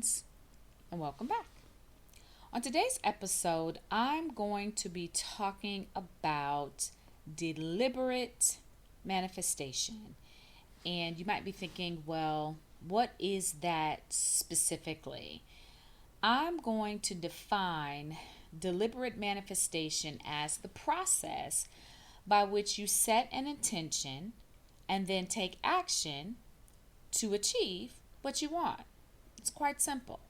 friends, and welcome back. On today's episode, I'm going to be talking about deliberate manifestation. And you might be thinking, well, what is that specifically? I'm going to define deliberate manifestation as the process by which you set an intention and then take action to achieve what you want. It's quite simple.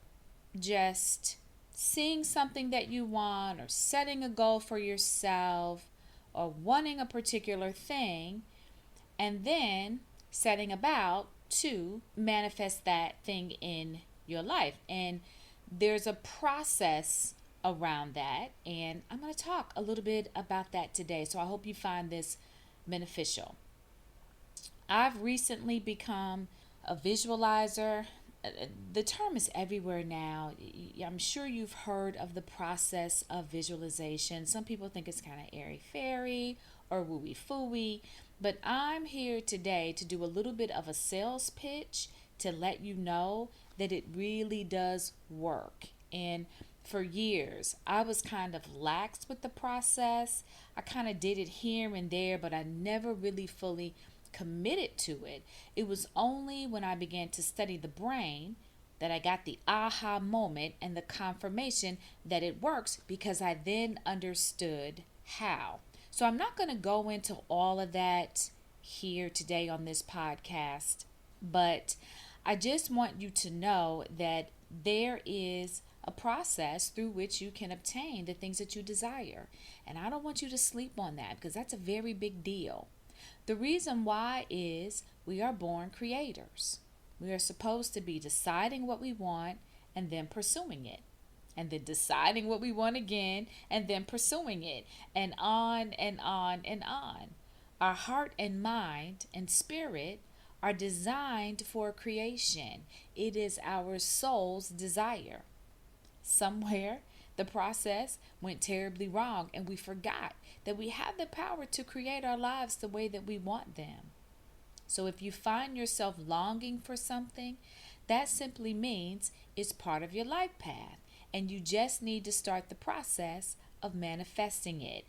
Just seeing something that you want, or setting a goal for yourself, or wanting a particular thing, and then setting about to manifest that thing in your life. And there's a process around that, and I'm going to talk a little bit about that today. So I hope you find this beneficial. I've recently become a visualizer. The term is everywhere now. I'm sure you've heard of the process of visualization. Some people think it's kind of airy-fairy or wooey-fooey, but I'm here today to do a little bit of a sales pitch to let you know that it really does work. And for years, I was kind of lax with the process. I kind of did it here and there, but I never really fully committed to it. It was only when I began to study the brain that I got the aha moment and the confirmation that it works, because I then understood how. So I'm not going to go into all of that here today on this podcast, but I just want you to know that there is a process through which you can obtain the things that you desire. And I don't want you to sleep on that, because that's a very big deal. The reason why is we are born creators. We are supposed to be deciding what we want and then pursuing it. And then deciding what we want again and then pursuing it. And on and on and on. Our heart and mind and spirit are designed for creation. It is our soul's desire. Somewhere the process went terribly wrong, and we forgot that we have the power to create our lives the way that we want them. So if you find yourself longing for something, that simply means it's part of your life path, and you just need to start the process of manifesting it.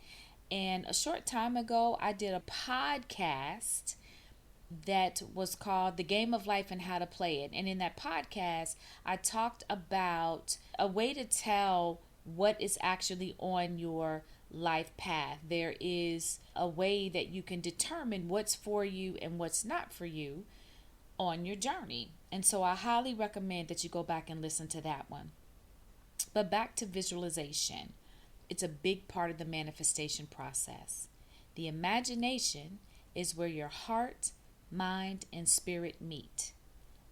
And a short time ago, I did a podcast that was called The Game of Life and How to Play It. And in that podcast, I talked about a way to tell what is actually on your life path. There is a way that you can determine what's for you and what's not for you on your journey. And so I highly recommend that you go back and listen to that one. But back to visualization. It's a big part of the manifestation process. The imagination is where your heart, mind, and spirit meet.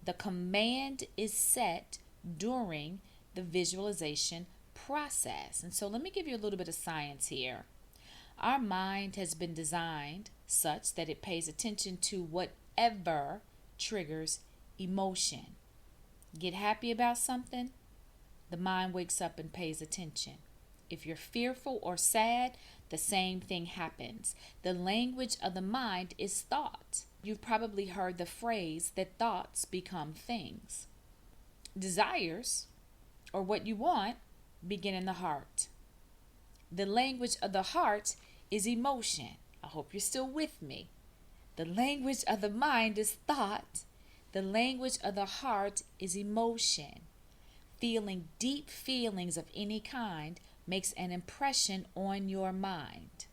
The command is set during the visualization process. And so let me give you a little bit of science here. Our mind has been designed such that it pays attention to whatever triggers emotion. Get happy about something, the mind wakes up and pays attention. If you're fearful or sad, the same thing happens. The language of the mind is thought. You've probably heard the phrase that thoughts become things. Desires, or what you want, begin in the heart. The language of the heart is emotion. I hope you're still with me. The language of the mind is thought. The language of the heart is emotion. Feeling deep feelings of any kind makes an impression on your mind.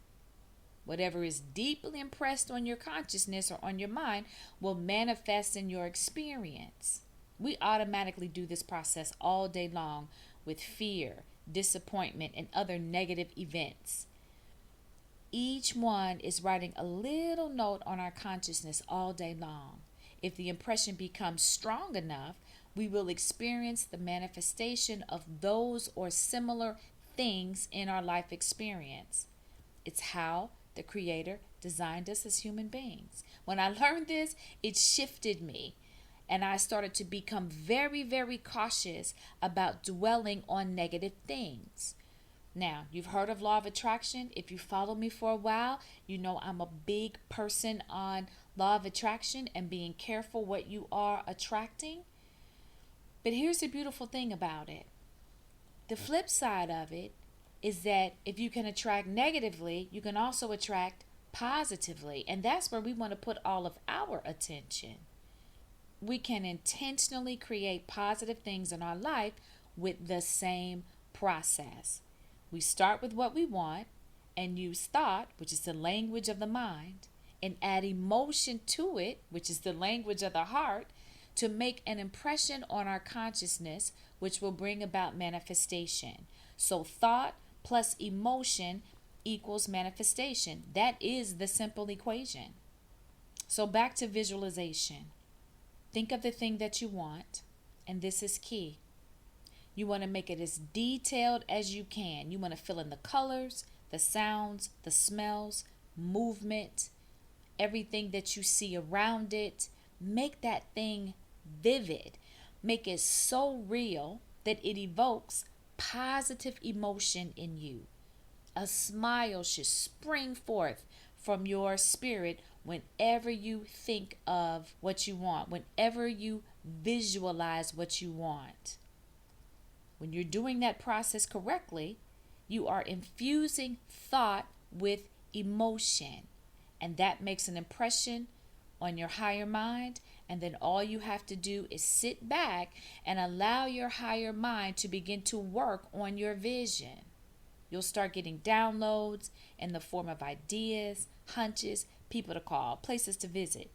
Whatever is deeply impressed on your consciousness or on your mind will manifest in your experience. We automatically do this process all day long with fear, disappointment, and other negative events. Each one is writing a little note on our consciousness all day long. If the impression becomes strong enough, we will experience the manifestation of those or similar things in our life experience. It's how the Creator designed us as human beings. When I learned this, it shifted me, and I started to become very, very cautious about dwelling on negative things. Now, you've heard of law of attraction. If you follow me for a while, you know I'm a big person on law of attraction and being careful what you are attracting. But here's the beautiful thing about it. The flip side of it is that if you can attract negatively, you can also attract positively. And that's where we want to put all of our attention. We can intentionally create positive things in our life with the same process. We start with what we want and use thought, which is the language of the mind, and add emotion to it, which is the language of the heart, to make an impression on our consciousness, which will bring about manifestation. So thought plus emotion equals manifestation. That is the simple equation. So back to visualization. Think of the thing that you want, and this is key. You want to make it as detailed as you can. You want to fill in the colors, the sounds, the smells, movement, everything that you see around it. Make that thing vivid. Make it so real that it evokes positive emotion in you. A smile should spring forth from your spirit whenever you think of what you want, whenever you visualize what you want. When you're doing that process correctly, you are infusing thought with emotion, and that makes an impression on your higher mind. And then all you have to do is sit back and allow your higher mind to begin to work on your vision. You'll start getting downloads in the form of ideas, hunches, people to call, places to visit.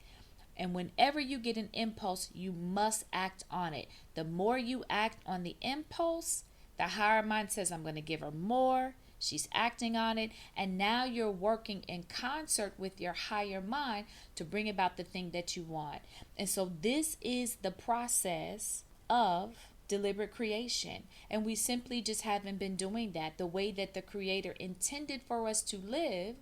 And whenever you get an impulse, you must act on it. The more you act on the impulse, the higher mind says, I'm going to give her more. She's acting on it. And now you're working in concert with your higher mind to bring about the thing that you want. And so this is the process of deliberate creation. And we simply just haven't been doing that. The way that the Creator intended for us to live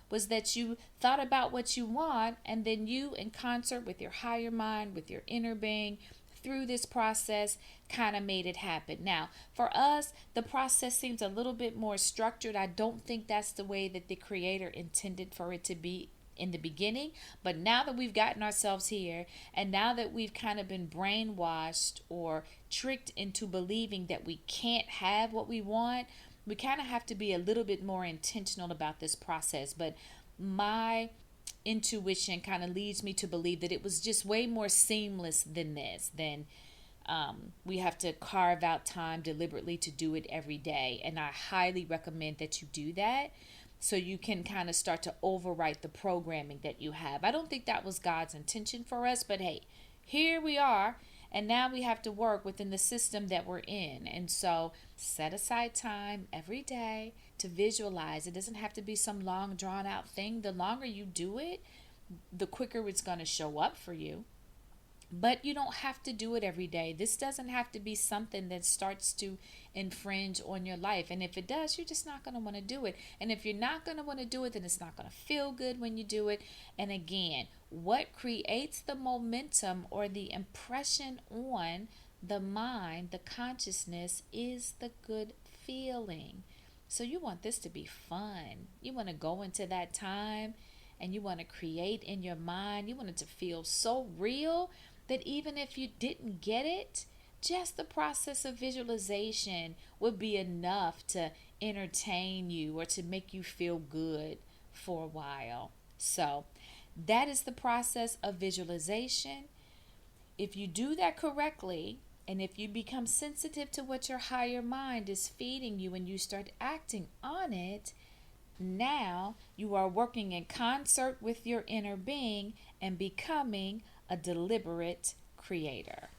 was that you thought about what you want, and then you, in concert with your higher mind, with your inner being, through this process, kind of made it happen. Now, for us, the process seems a little bit more structured. I don't think that's the way that the Creator intended for it to be in the beginning. But now that we've gotten ourselves here, and now that we've kind of been brainwashed or tricked into believing that we can't have what we want, we kind of have to be a little bit more intentional about this process. But my intuition kind of leads me to believe that it was just way more seamless than this. We have to carve out time deliberately to do it every day. And I highly recommend that you do that so you can kind of start to overwrite the programming that you have. I don't think that was God's intention for us, but hey, here we are. And now we have to work within the system that we're in. And so set aside time every day to visualize. It doesn't have to be some long drawn out thing. The longer you do it, the quicker it's going to show up for you. But you don't have to do it every day. This doesn't have to be something that starts to infringe on your life. And if it does, you're just not going to want to do it. And if you're not going to want to do it, then it's not going to feel good when you do it. And again, what creates the momentum or the impression on the mind, the consciousness, is the good feeling. So you want this to be fun. You want to go into that time and you want to create in your mind. You want it to feel so real that even if you didn't get it, just the process of visualization would be enough to entertain you or to make you feel good for a while. So that is the process of visualization. If you do that correctly, and if you become sensitive to what your higher mind is feeding you and you start acting on it, now you are working in concert with your inner being and becoming a deliberate creator.